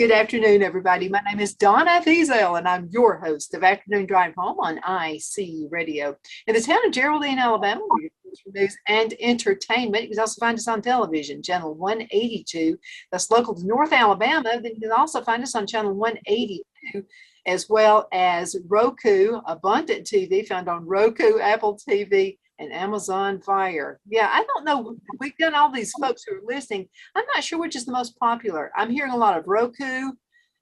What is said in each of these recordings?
Good afternoon, everybody. My name is Donna Fiesel, and I'm your host of Afternoon Drive Home on IC Radio. In the town of Geraldine, Alabama, we get news and entertainment. You can also find us on television, channel 182. That's local to North Alabama. Then you can also find us on channel 182, as well as Roku, Abundant TV, found on Roku, Apple TV, and Amazon Fire. Yeah, I don't know. We've done all these folks who are listening. I'm not sure which is the most popular. I'm hearing a lot of Roku,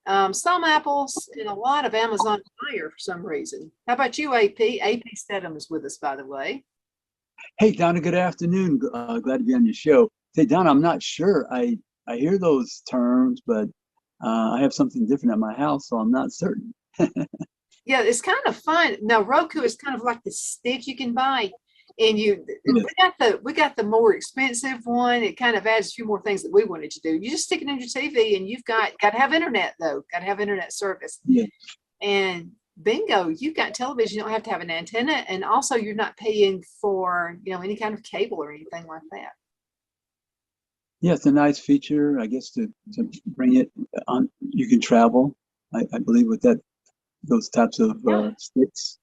some Apples, and a lot of Amazon Fire for some reason. How about you, AP? AP Steadham is with us, by the way. Hey, Donna, good afternoon. Glad to be on your show. Hey, Donna, I'm not sure. I hear those terms, but I have something different at my house, so I'm not certain. Yeah, it's kind of fun. Now, Roku is kind of like the stick you can buy. And we got the more expensive one. It kind of adds a few more things that we wanted to do. You just stick it in your TV, and you've got to have internet though. Got to have internet service. Yeah. And bingo, you've got television. You don't have to have an antenna, and also you're not paying for any kind of cable or anything like that. Yeah, it's a nice feature, I guess, to bring it on. You can travel, I believe, with those types of sticks.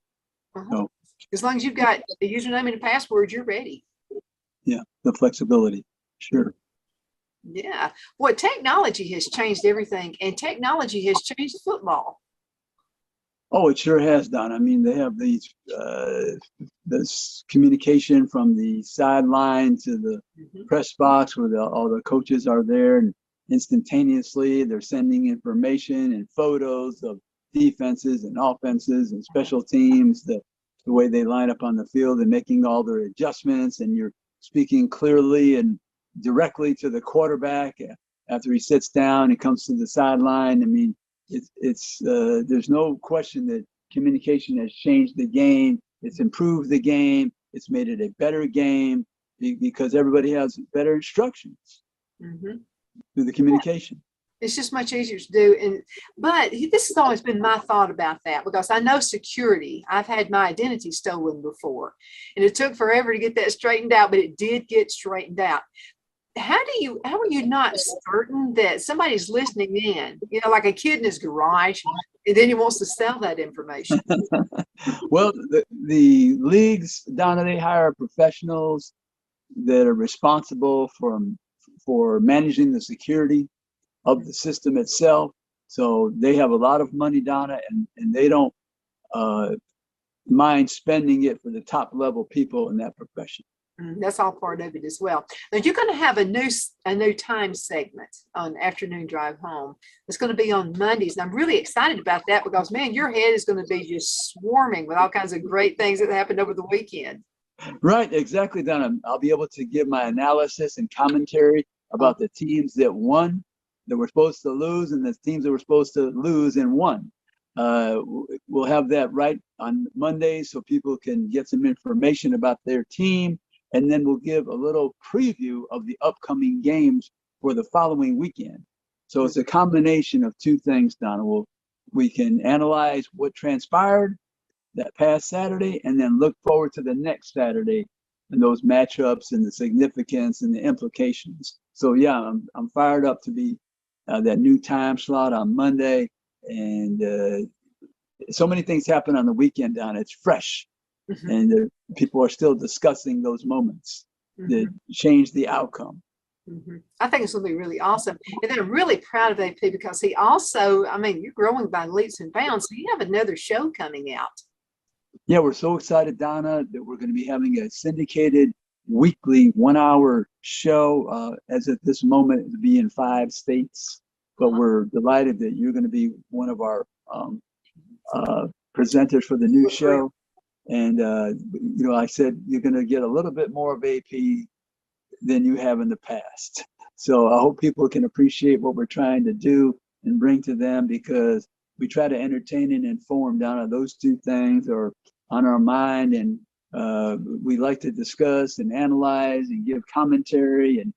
So, as long as you've got the username and a password, you're ready. Yeah, the flexibility, sure. Yeah, well, technology has changed everything, and technology has changed football. Oh, it sure has, Don. I mean, they have these this communication from the sideline to the press box where all the coaches are there, and instantaneously they're sending information and photos of defenses and offenses and special teams, the way they line up on the field and making all their adjustments, and you're speaking clearly and directly to the quarterback after he sits down and comes to the sideline. I mean, it's there's no question that communication has changed the game. It's improved the game. It's made it a better game because everybody has better instructions through the communication. It's just much easier to do. But this has always been my thought about that, because I know security. I've had my identity stolen before, and it took forever to get that straightened out, but it did get straightened out. How are you not certain that somebody's listening in, like a kid in his garage, and then he wants to sell that information? Well, the leagues, Donna, they hire professionals that are responsible for managing the security of the system itself. So they have a lot of money, Donna, and they don't mind spending it for the top level people in that profession. That's all part of it as well. Now, you're going to have a new time segment on Afternoon Drive Home. It's going to be on Mondays, and I'm really excited about that because, man, your head is going to be just swarming with all kinds of great things that happened over the weekend. Right, exactly, Donna. I'll be able to give my analysis and commentary about the teams that won, that were supposed to lose, and the teams that were supposed to lose and won. We'll have that right on Mondays so people can get some information about their team, and then we'll give a little preview of the upcoming games for the following weekend. So it's a combination of two things, Donna. We can analyze what transpired that past Saturday and then look forward to the next Saturday and those matchups and the significance and the implications. So yeah, I'm fired up to be that new time slot on Monday, and so many things happen on the weekend, Donna. It's fresh, and people are still discussing those moments that change the outcome. I think it's going to be really awesome, and then I'm really proud of AP because he also, you're growing by leaps and bounds. So you have another show coming out. Yeah, we're so excited, Donna, that we're going to be having a syndicated weekly 1-hour show as at this moment to be in 5 states, but we're delighted that you're going to be one of our presenters for the new show. And I said you're going to get a little bit more of AP than you have in the past. So I hope people can appreciate what we're trying to do and bring to them, because we try to entertain and inform. Donna, those two things are on our mind, and we like to discuss and analyze and give commentary and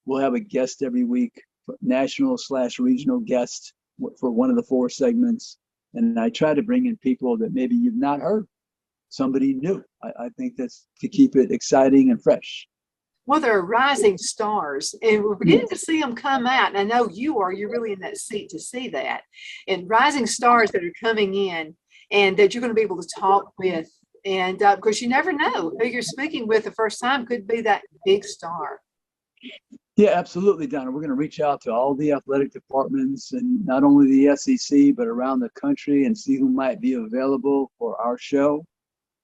we'll have a guest every week, national/regional guest for one of the 4 segments. And I try to bring in people that maybe you've not heard, somebody new. I think that's to keep it exciting and fresh. Well, they're rising stars, and we're beginning to see them come out. And I know you are, you're really in that seat to see that. And rising stars that are coming in and that you're going to be able to talk with. And because you never know who you're speaking with the first time could be that big star. Yeah, absolutely, Donna. We're going to reach out to all the athletic departments and not only the SEC, but around the country and see who might be available for our show.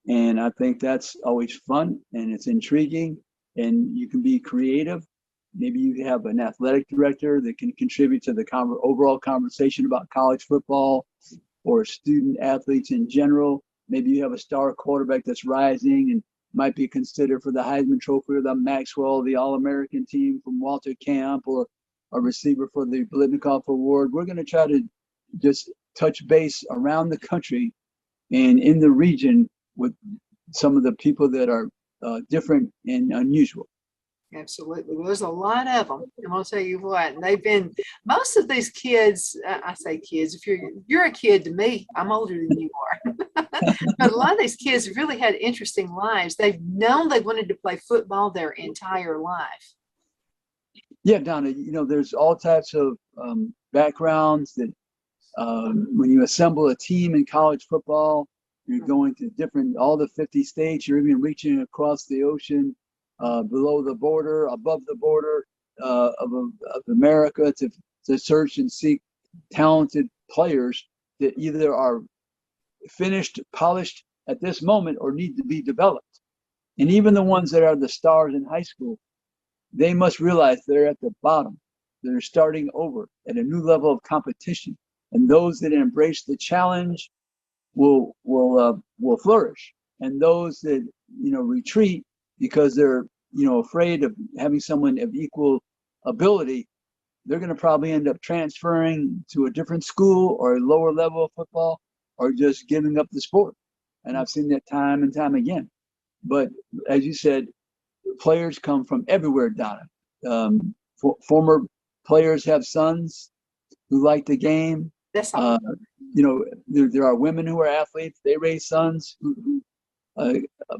And I think that's always fun and it's intriguing and you can be creative. Maybe you have an athletic director that can contribute to the overall conversation about college football or student athletes in general. Maybe you have a star quarterback that's rising and might be considered for the Heisman Trophy or the Maxwell, the All-American team from Walter Camp, or a receiver for the Blitnikoff Award. We're going to try to just touch base around the country and in the region with some of the people that are different and unusual. Absolutely. Well, there's a lot of them. And I'll tell you what, and they've been, most of these kids, I say kids, if you're a kid to me, I'm older than you are. But a lot of these kids have really had interesting lives. They've known they wanted to play football their entire life. Yeah, Donna, you know, there's all types of backgrounds that when you assemble a team in college football, you're going to all the 50 states, you're even reaching across the ocean, below the border, above the border of America to search and seek talented players that either are finished, polished at this moment or need to be developed. And even the ones that are the stars in high school, they must realize they're at the bottom. They're starting over at a new level of competition. And those that embrace the challenge will flourish. And those that, you know, retreat because they're, you know, afraid of having someone of equal ability, they're going to probably end up transferring to a different school or a lower level of football or just giving up the sport. And I've seen that time and time again. But as you said, players come from everywhere, Donna. Former players have sons who like the game. That's all. You know, there are women who are athletes. They raise sons who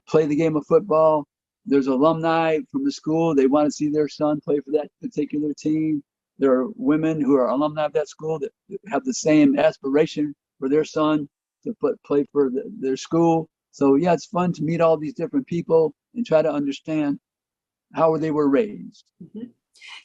play the game of football. There's alumni from the school. They want to see their son play for that particular team. There are women who are alumni of that school that have the same aspiration for their son to play for their school. So yeah, it's fun to meet all these different people and try to understand how they were raised. Mm-hmm.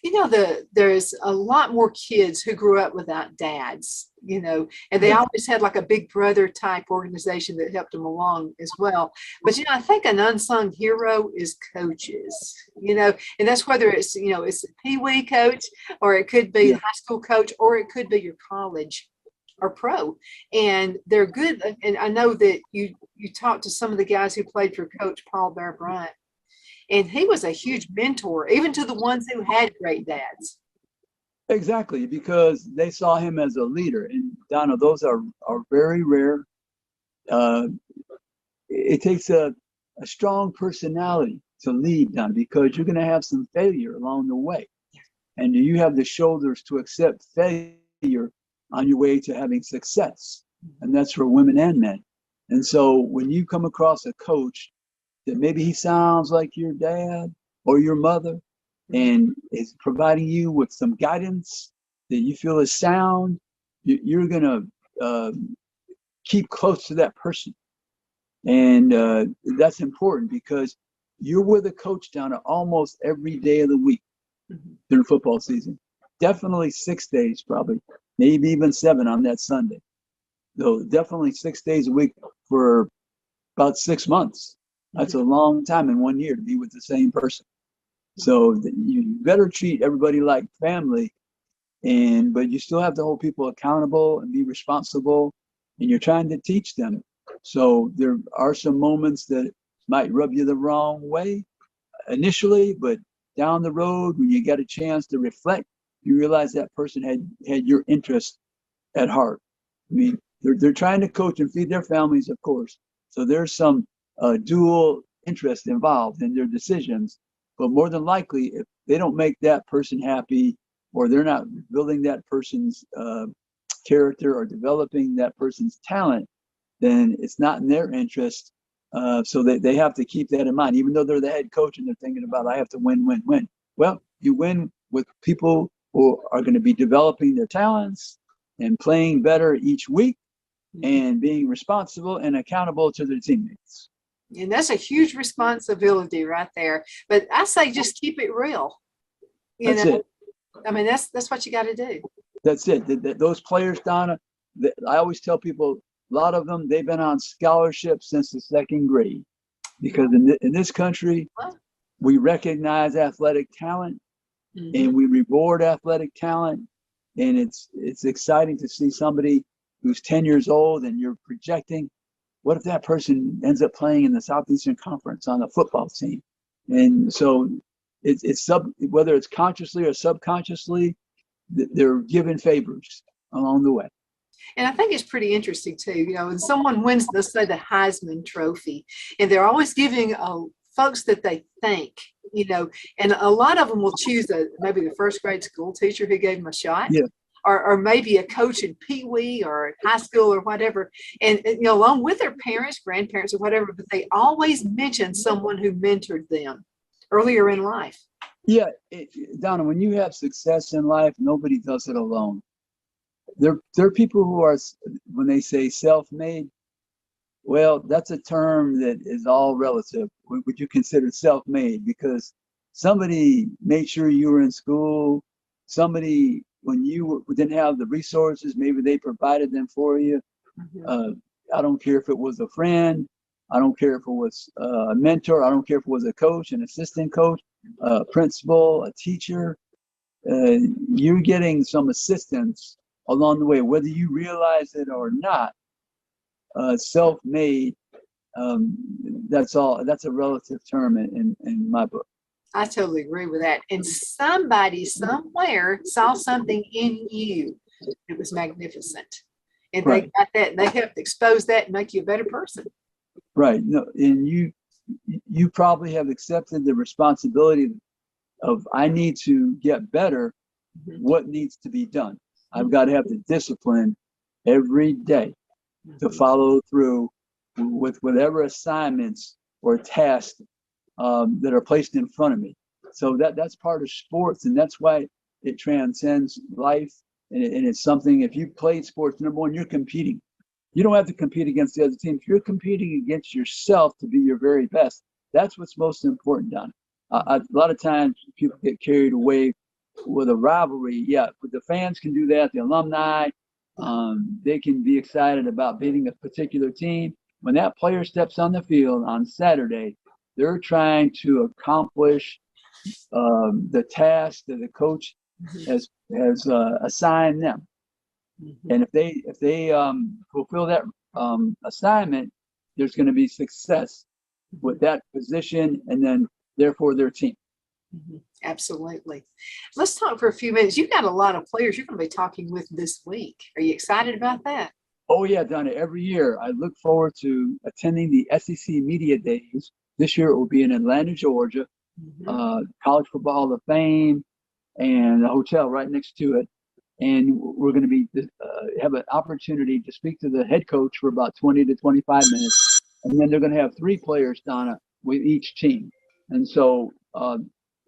You know, there's a lot more kids who grew up without dads, you know, and they always had like a big brother type organization that helped them along as well. But, you know, I think an unsung hero is coaches, you know, and that's whether it's, you know, it's a pee-wee coach or it could be a high school coach or it could be your college or pro. And they're good. And I know that you talked to some of the guys who played for Coach Paul Bear Bryant. And he was a huge mentor, even to the ones who had great dads. Exactly, because they saw him as a leader. And Donna, those are very rare. It takes a strong personality to lead, Donna, because you're going to have some failure along the way. And you have the shoulders to accept failure on your way to having success. And that's for women and men. And so when you come across a coach that maybe he sounds like your dad or your mother and is providing you with some guidance that you feel is sound, you're going to keep close to that person. And that's important because you're with a coach down to almost every day of the week during football season. Definitely 6 days, probably, maybe even 7 on that Sunday. So definitely 6 days a week for about 6 months. That's a long time in 1 year to be with the same person. So you better treat everybody like family, but you still have to hold people accountable and be responsible, and you're trying to teach them. So there are some moments that might rub you the wrong way initially, but down the road, when you get a chance to reflect, you realize that person had your interest at heart. I mean, they're trying to coach and feed their families, of course. So there's some dual interest involved in their decisions, but more than likely, if they don't make that person happy, or they're not building that person's character or developing that person's talent, then it's not in their interest So they have to keep that in mind, even though they're the head coach and they're thinking about, I have to win, win, win. Well, you win with people who are going to be developing their talents and playing better each week and being responsible and accountable to their teammates. And that's a huge responsibility right there. But I say just keep it real. That's it. I mean, that's what you got to do. That's it. Those players, Donna, I always tell people, a lot of them, they've been on scholarships since the second grade, because in this country, we recognize athletic talent and we reward athletic talent. And it's exciting to see somebody who's 10 years old and you're projecting, what if that person ends up playing in the Southeastern Conference on a football team? And so whether it's consciously or subconsciously, they're given favors along the way. And I think it's pretty interesting too, when someone wins, let's say the Heisman Trophy, and they're always giving folks that they thank, and a lot of them will choose maybe the first grade school teacher who gave them a shot. Yeah. Or maybe a coach in Pee Wee or high school or whatever, and along with their parents, grandparents, or whatever, but they always mention someone who mentored them earlier in life. Yeah, Donna, when you have success in life, nobody does it alone. There are people who are, when they say self-made, well, that's a term that is all relative. Would you consider self-made? Because somebody made sure you were in school. Somebody, when you didn't have the resources, maybe they provided them for you. I don't care if it was a friend. I don't care if it was a mentor. I don't care if it was a coach, an assistant coach, a principal, a teacher. You're getting some assistance along the way, whether you realize it or not. Self-made, that's a relative term in my book. I totally agree with that. And somebody somewhere saw something in you that was magnificent. And they got that, and they helped expose that and make you a better person. Right. No, and you probably have accepted the responsibility of, I need to get better. What needs to be done? I've got to have the discipline every day to follow through with whatever assignments or tasks that are placed in front of me. So that's part of sports, and that's why it transcends life. And it's something, if you played sports, number one, you're competing. You don't have to compete against the other teams. You're competing against yourself to be your very best. That's what's most important, Don. A lot of times people get carried away with a rivalry. Yeah, but the fans can do that, the alumni, they can be excited about beating a particular team. When that player steps on the field on Saturday, they're trying to accomplish the task that the coach has assigned them. And if they fulfill that assignment, there's going to be success with that position, and then therefore their team. Absolutely. Let's talk for a few minutes. You've got a lot of players you're going to be talking with this week. Are you excited about that? Oh yeah, Donna. Every year I look forward to attending the SEC Media Days. This year it will be in Atlanta, Georgia, College Football Hall of Fame, and a hotel right next to it. And we're going to be have an opportunity to speak to the head coach for about 20 to 25 minutes. And then they're going to have 3 players, Donna, with each team. And so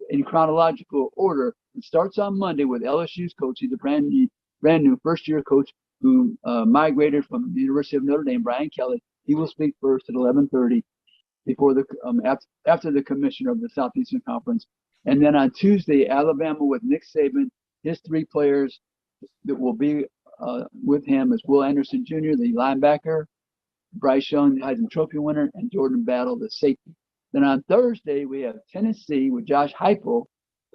in chronological order, it starts on Monday with LSU's coach. He's a brand new first-year coach who migrated from the University of Notre Dame, Brian Kelly. He will speak first at 11:30 before after the commissioner of the Southeastern Conference. And then on Tuesday, Alabama with Nick Saban, his 3 players that will be with him is Will Anderson Jr., the linebacker, Bryce Young, the Heisman Trophy winner, and Jordan Battle, the safety. Then on Thursday, we have Tennessee with Josh Heupel,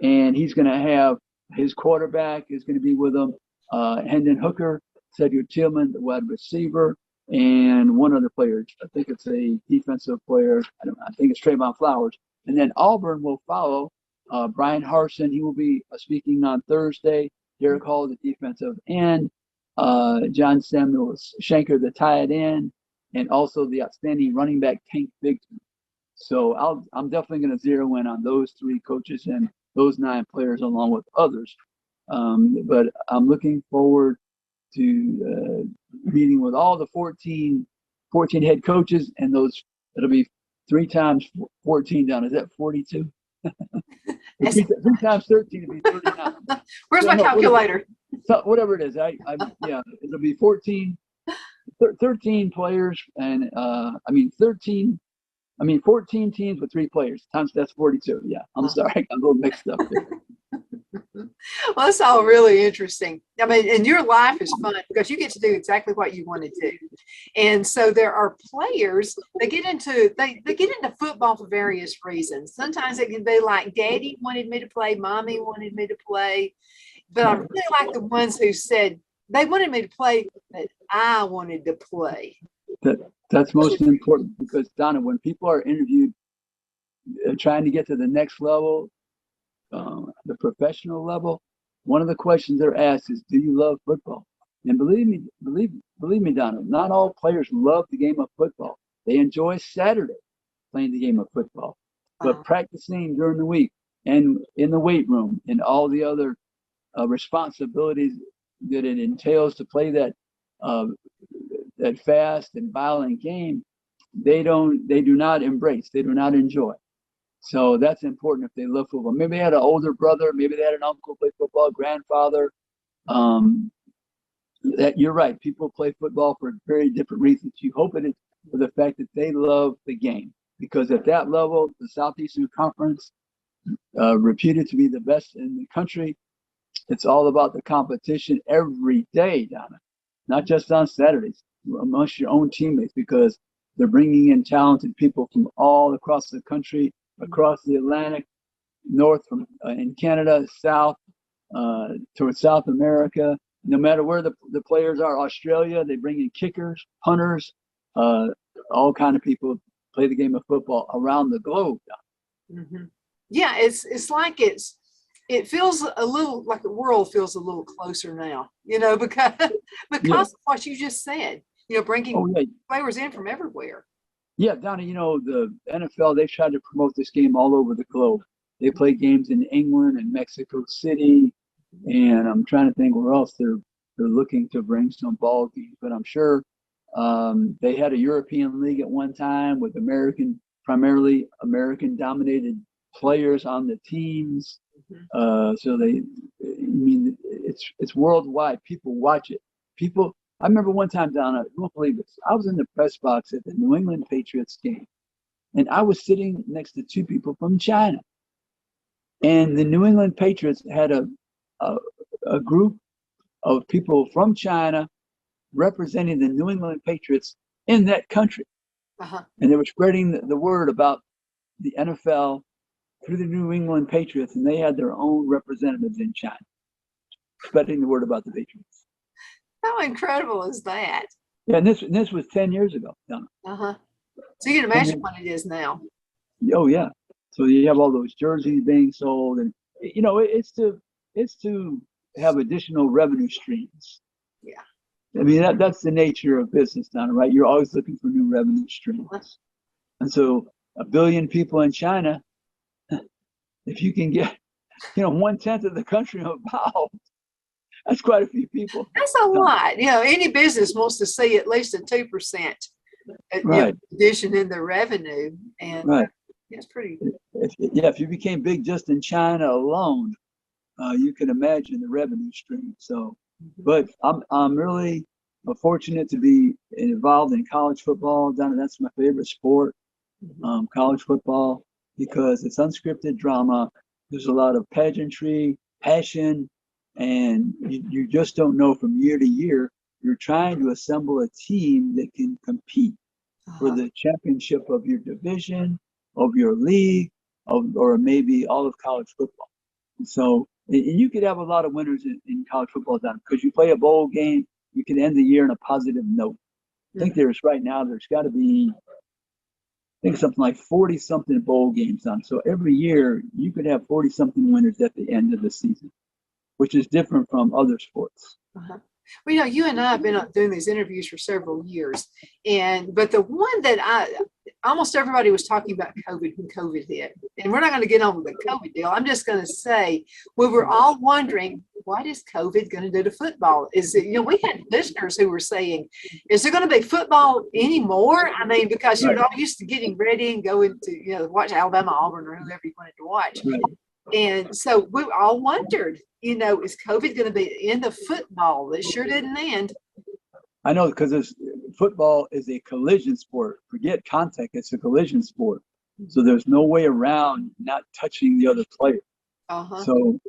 and he's going to have his quarterback is going to be with him, Hendon Hooker, Cedric Tillman, the wide receiver, and one other player. I think it's a defensive player. I think it's Trayvon Flowers. And then Auburn will follow. Brian Harsin, he will be speaking on Thursday. Derek Hall, the defensive end. John Samuel Shanker, the tight end, and also the outstanding running back Tank Bigton. So I'm definitely going to zero in on those 3 coaches and those 9 players along with others. But I'm looking forward to meeting with all the 14 head coaches and those It'll be 3 times 14 down. Is that 42? That's- 3 times 13 would be 39. Where's my calculator? So whatever it is, yeah, it'll be 13 players, and 14 teams with 3 players times that's 42. Yeah, I'm sorry, I got a little mixed up there. Well, that's all really interesting. I mean, and your life is fun because you get to do exactly what you want to do. And so there are players that get into they get into football for various reasons. Sometimes it can be like daddy wanted me to play, mommy wanted me to play. But I really like the ones who said they wanted me to play, but I wanted to play. That's most important, because Donna, when people are interviewed trying to get to the next level, the professional level, one of the questions they're asked is, do you love football? And believe me, Donna, not all players love the game of football. They enjoy Saturday playing the game of football, but practicing during the week and in the weight room and all the other responsibilities that it entails to play that fast and violent game, they do not embrace, they do not enjoy. So that's important if they love football. Maybe they had an older brother, maybe they had an uncle play football, grandfather. That you're right. People play football for very different reasons. You hope it is for the fact that they love the game, because at that level, the Southeastern Conference, reputed to be the best in the country, it's all about the competition every day, Donna, not just on Saturdays, amongst your own teammates, because they're bringing in talented people from all across the country, across the Atlantic, north from in Canada, south towards South America. No matter where the players are, Australia, they bring in kickers, punters, all kind of people play the game of football around the globe. Mm-hmm. Yeah, it's like it feels a little like the world feels a little closer now, because of what you just said, bringing players in from everywhere. Yeah, Donna, the NFL, they've tried to promote this game all over the globe. They play games in England and Mexico City, and I'm trying to think where else they're looking to bring some ball games. But I'm sure they had a European league at one time with primarily American-dominated players on the teams. So it's worldwide. People watch it. I remember one time, Donna, you won't believe this. I was in the press box at the New England Patriots game, and I was sitting next to 2 people from China. And the New England Patriots had a group of people from China representing the New England Patriots in that country. And they were spreading the word about the NFL through the New England Patriots, and they had their own representatives in China spreading the word about the Patriots. How incredible is that? Yeah, and this was 10 years ago. So you can imagine what it is now. Oh yeah. So you have all those jerseys being sold, and it's to have additional revenue streams. Yeah. I mean that's the nature of business, Donna, right? You're always looking for new revenue streams. And so 1 billion people in China, if you can get 1/10 of the country involved, that's quite a few people. That's a lot. Any business wants to see at least a 2% addition in the revenue, and it's pretty. If you became big just in China alone, you can imagine the revenue stream. So, but I'm really fortunate to be involved in college football. Donna, that's my favorite sport, college football, because it's unscripted drama. There's a lot of pageantry, passion, and you just don't know from year to year. You're trying to assemble a team that can compete for the championship of your division, of your league, or maybe all of college football. So you could have a lot of winners in college football, Don, because you play a bowl game, you can end the year on a positive note. I think there's got to be, something like 40-something bowl games on. So every year you could have 40-something winners at the end of the season, which is different from other sports. Well, you and I have been doing these interviews for several years, but the one that almost everybody was talking about COVID when COVID hit, and we're not going to get on with the COVID deal. I'm just going to say we were all wondering what is COVID going to do to football? Is it, we had listeners who were saying, is there going to be football anymore? I mean, because you're all used to getting ready and going to, watch Alabama, Auburn, or whoever you wanted to watch. Right. And so we all wondered, is COVID going to be the end of football? It sure didn't end. I know, because football is a collision sport. Forget contact, it's a collision sport. So there's no way around not touching the other player. So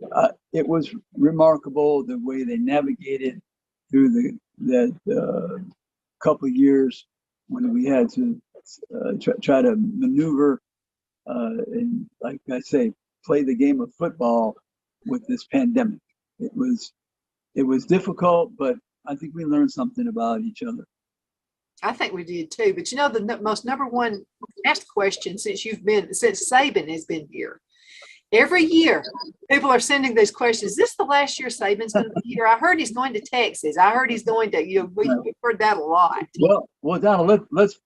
it was remarkable the way they navigated through that couple of years when we had to try to maneuver and, like I say, play the game of football with this pandemic. It was difficult, but I think we learned something about each other. I think we did too. But the most number one asked question since Saban has been here. Every year, people are sending those questions. Is this the last year Saban's going to be here? I heard he's going to Texas. I heard he's going to. We've heard that a lot. Well, Donna, let's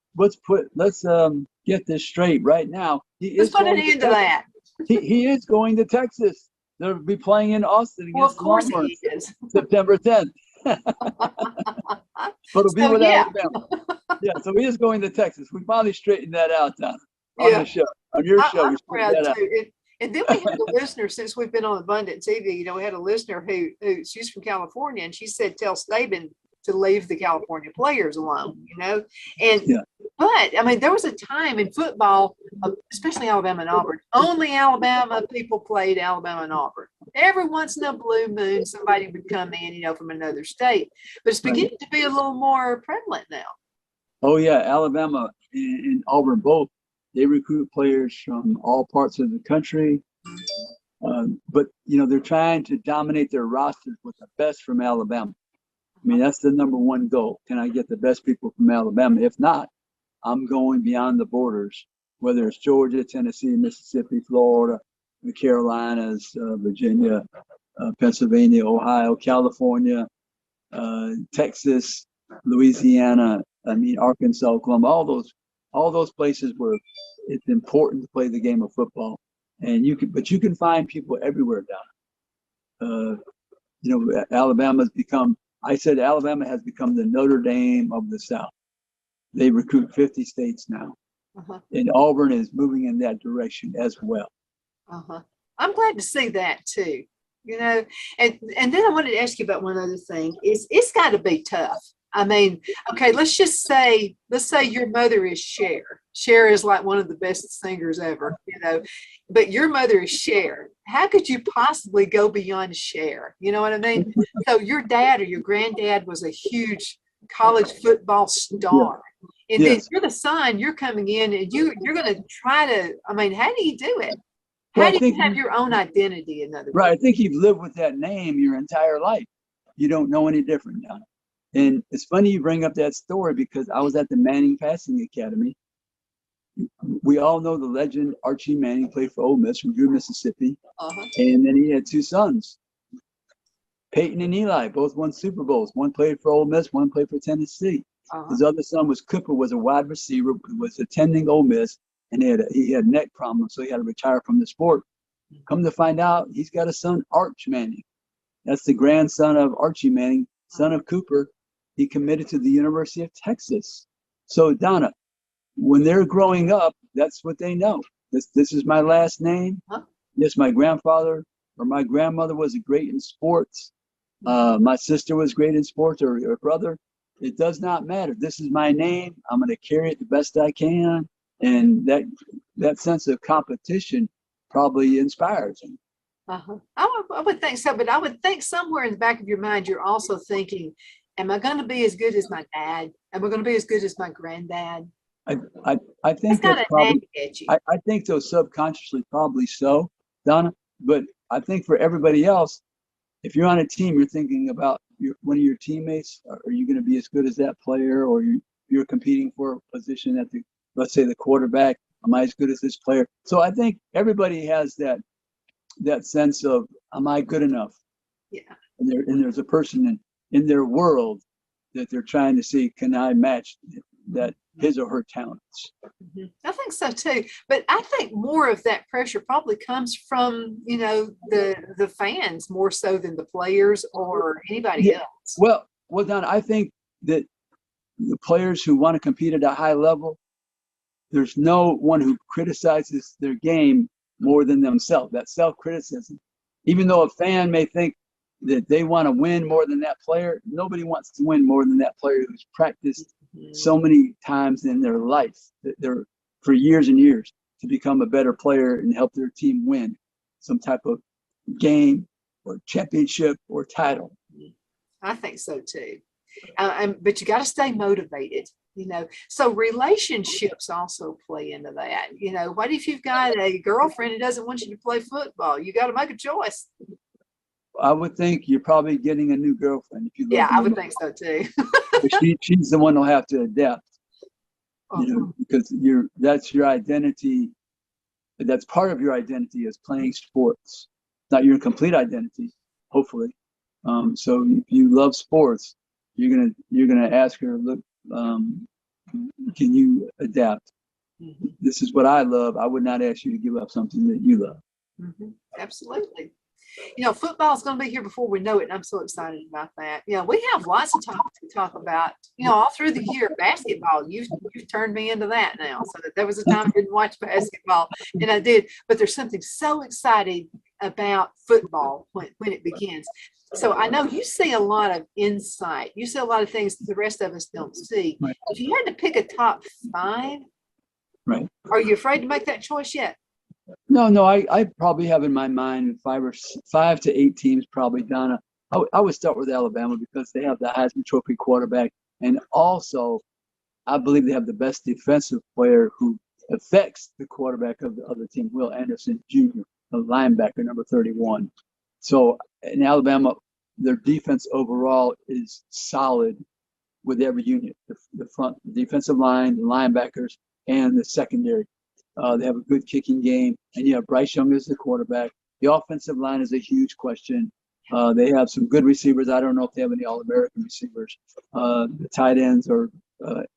get this straight right now. Let's put an end to that. He is going to Texas. They'll be playing in Austin against of course Longhorn, he is. September 10th. But it'll be with Alabama. Yeah, so he is going to Texas. We finally straightened that out, Donna, on the show, on your show. I'm proud too. And then we had a listener, since we've been on Abundant TV, we had a listener who she's from California, and she said, tell Steadham to leave the California players alone, But I mean, there was a time in football, especially Alabama and Auburn, only Alabama people played Alabama and Auburn. Every once in a blue moon, somebody would come in, from another state. But it's beginning to be a little more prevalent now. Oh, yeah. Alabama and Auburn both, they recruit players from all parts of the country. But, they're trying to dominate their rosters with the best from Alabama. I mean, that's the number one goal. Can I get the best people from Alabama? If not, I'm going beyond the borders, whether it's Georgia, Tennessee, Mississippi, Florida, the Carolinas, Virginia, Pennsylvania, Ohio, California, Texas, Louisiana, Arkansas, Oklahoma, all those places where it's important to play the game of football. And you can find people everywhere down. Alabama has become the Notre Dame of the South. They recruit 50 states now. And Auburn is moving in that direction as well. I'm glad to see that too. And then I wanted to ask you about one other thing. It's got to be tough. I mean, okay, let's say your mother is Cher. Cher is like one of the best singers ever, but your mother is Cher. How could you possibly go beyond Cher? You know what I mean? So your dad or your granddad was a huge college football star. And then you're the son, you're coming in and you're going to try to, how do you do it? How do you have your own identity, in other words? Right. I think you've lived with that name your entire life. You don't know any different now. And it's funny you bring up that story because I was at the Manning Passing Academy. We all know the legend Archie Manning played for Ole Miss from Drew, Mississippi. And then he had two sons, Peyton and Eli, both won Super Bowls. One played for Ole Miss, one played for Tennessee. His other son Cooper, was a wide receiver, was attending Ole Miss, and he had neck problems, so he had to retire from the sport. Come to find out, he's got a son, Archie Manning. That's the grandson of Archie Manning, son of Cooper. He committed to the University of Texas. So Donna, when they're growing up, that's what they know. This is my last name. Yes, my grandfather or my grandmother was great in sports. My sister was great in sports, or brother. It does not matter. This is my name. I'm going to carry it the best I can. And that sense of competition probably inspires them. I would think so, but I would think somewhere in the back of your mind, you're also thinking, am I going to be as good as my dad? Am I going to be as good as my granddad? I think that's probably, I think so, subconsciously, probably so, Donna. But I think for everybody else, if you're on a team, you're thinking about one of your teammates. Are you going to be as good as that player? Or you're competing for a position at let's say the quarterback. Am I as good as this player? So I think everybody has that sense of, am I good enough? Yeah. And there's a person in their world that they're trying to see, can I match that his or her talents. I think so too. But I think more of that pressure probably comes from, the fans more so than the players or anybody else. Well, Don, I think that the players who want to compete at a high level, there's no one who criticizes their game more than themselves. That self-criticism. Even though a fan may think that they want to win more than that player, nobody wants to win more than that player who's practiced so many times in their life, they're for years and years, to become a better player and help their team win some type of game or championship or title. I think so too. But you got to stay motivated, So relationships also play into that. What if you've got a girlfriend who doesn't want you to play football? You got to make a choice. I would think you're probably getting a new girlfriend if you. I would think so too. She's the one who'll have to adapt, because that's your identity. That's part of your identity is playing sports. Not your complete identity, hopefully. So if you love sports, you're gonna ask her, look, can you adapt? This is what I love. I would not ask you to give up something that you love. Absolutely. Football is going to be here before we know it. And I'm so excited about that. We have lots of topics to talk about, all through the year. Basketball, you've turned me into that now. So that there was a time I didn't watch basketball, and I did. But there's something so exciting about football when it begins. So I know you see a lot of insight. You see a lot of things that the rest of us don't see. Right. If you had to pick a top 5, right? Are you afraid to make that choice yet? No, I probably have in my mind 5 to 8 teams probably, Donna. I would start with Alabama because they have the Heisman Trophy quarterback, and also I believe they have the best defensive player who affects the quarterback of the other team, Will Anderson Jr., the linebacker, number 31. So in Alabama, their defense overall is solid with every unit, the front, the defensive line, the linebackers, and the secondary. They have a good kicking game, and you have Bryce Young as the quarterback. The offensive line is a huge question. They have some good receivers. I don't know if they have any All-American receivers. The tight ends are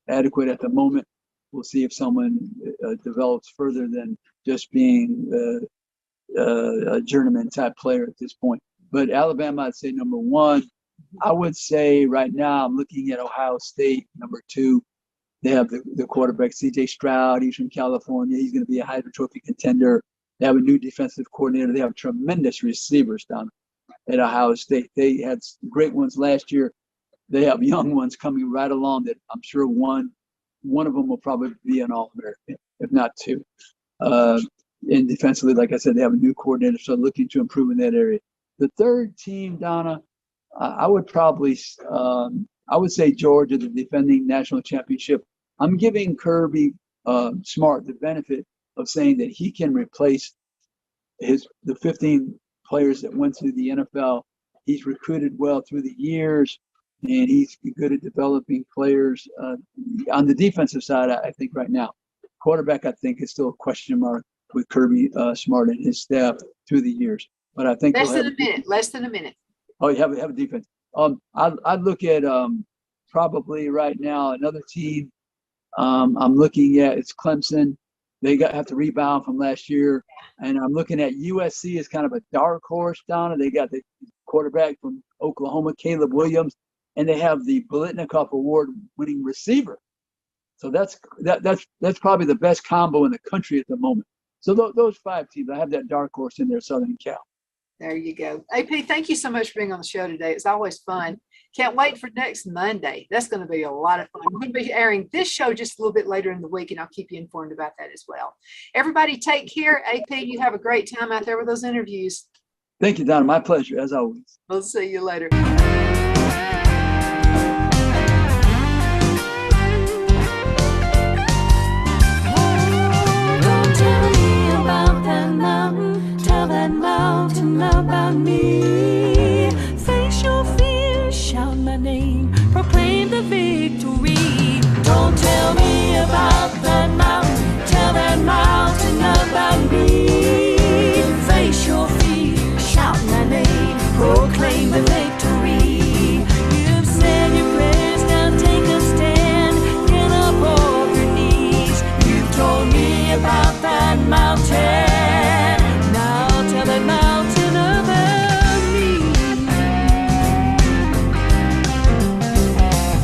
adequate at the moment. We'll see if someone develops further than just being a journeyman type player at this point. But Alabama, I'd say number 1. I would say right now I'm looking at Ohio State, number 2. They have the quarterback, C.J. Stroud. He's from California. He's going to be a Heisman Trophy contender. They have a new defensive coordinator. They have tremendous receivers down at Ohio State. They had great ones last year. They have young ones coming right along that I'm sure one of them will probably be an All-American, if not 2. And defensively, like I said, they have a new coordinator, so looking to improve in that area. The third team, Donna, I would probably I would say Georgia, the defending national championship. I'm giving Kirby Smart the benefit of saying that he can replace the 15 players that went to the NFL. He's recruited well through the years, and he's good at developing players. On the defensive side, I think right now, quarterback, I think, is still a question mark with Kirby Smart and his staff through the years. But I think less than a minute. Oh, you have a defense. I'd look at probably right now another team. I'm looking at it's Clemson. They have to rebound from last year, and I'm looking at USC as kind of a dark horse, Donna. They got the quarterback from Oklahoma, Caleb Williams, and they have the Biletnikoff Award-winning receiver. So that's probably the best combo in the country at the moment. So those 5 teams, I have that dark horse in there, Southern Cal. There you go. AP, thank you so much for being on the show today. It's always fun. Can't wait for next Monday. That's going to be a lot of fun. We're going to be airing this show just a little bit later in the week, and I'll keep you informed about that as well. Everybody take care. AP, you have a great time out there with those interviews. Thank you, Donna. My pleasure, as always. We'll see you later.